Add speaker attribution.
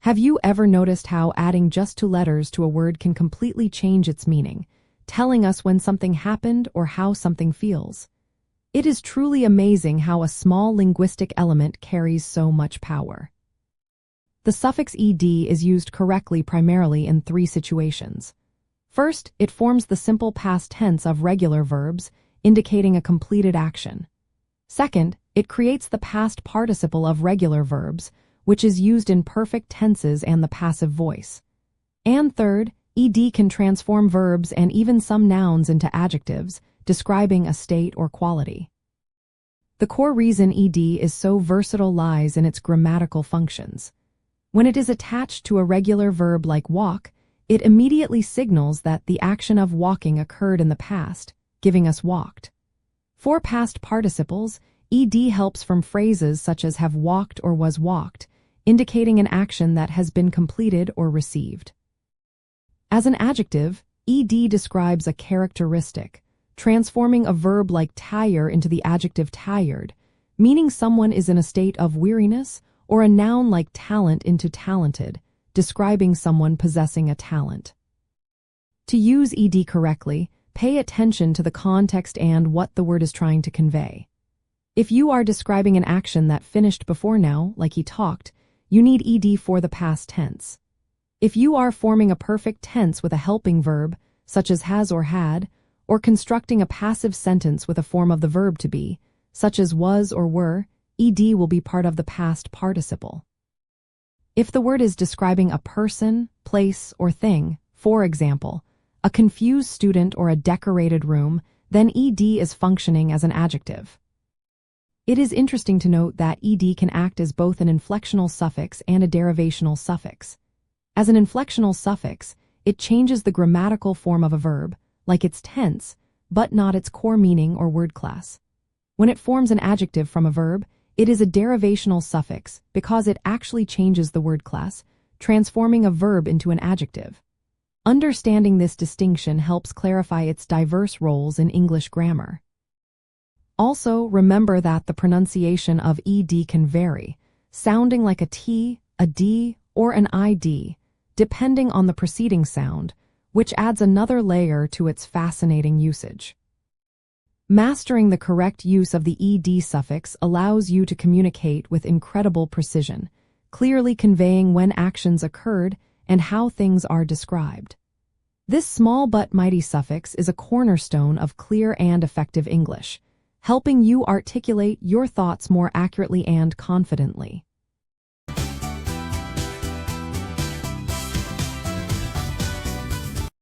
Speaker 1: Have you ever noticed how adding just two letters to a word can completely change its meaning, telling us when something happened or how something feels? It is truly amazing how a small linguistic element carries so much power. The suffix ed is used correctly primarily in three situations. First, it forms the simple past tense of regular verbs, indicating a completed action. Second, it creates the past participle of regular verbs, which is used in perfect tenses and the passive voice. And third, ed can transform verbs and even some nouns into adjectives, describing a state or quality. The core reason ed is so versatile lies in its grammatical functions. When it is attached to a regular verb like walk, it immediately signals that the action of walking occurred in the past, giving us walked. For past participles, ed helps from phrases such as have walked or was walked, indicating an action that has been completed or received. As an adjective, ed describes a characteristic, transforming a verb like tire into the adjective tired, meaning someone is in a state of weariness, or a noun like talent into talented, describing someone possessing a talent. To use ed correctly, pay attention to the context and what the word is trying to convey. If you are describing an action that finished before now, like he talked, you need ed for the past tense. If you are forming a perfect tense with a helping verb, such as has or had, or constructing a passive sentence with a form of the verb to be, such as was or were, ed will be part of the past participle. If the word is describing a person, place, or thing, for example, a confused student or a decorated room, then ed is functioning as an adjective. It is interesting to note that ed can act as both an inflectional suffix and a derivational suffix. As an inflectional suffix, it changes the grammatical form of a verb, like its tense, but not its core meaning or word class. When it forms an adjective from a verb, it is a derivational suffix because it actually changes the word class, transforming a verb into an adjective. Understanding this distinction helps clarify its diverse roles in English grammar. Also, remember that the pronunciation of ed can vary, sounding like a T, a D, or an ID, depending on the preceding sound, which adds another layer to its fascinating usage. Mastering the correct use of the ed suffix allows you to communicate with incredible precision, clearly conveying when actions occurred and how things are described. This small but mighty suffix is a cornerstone of clear and effective English, helping you articulate your thoughts more accurately and confidently.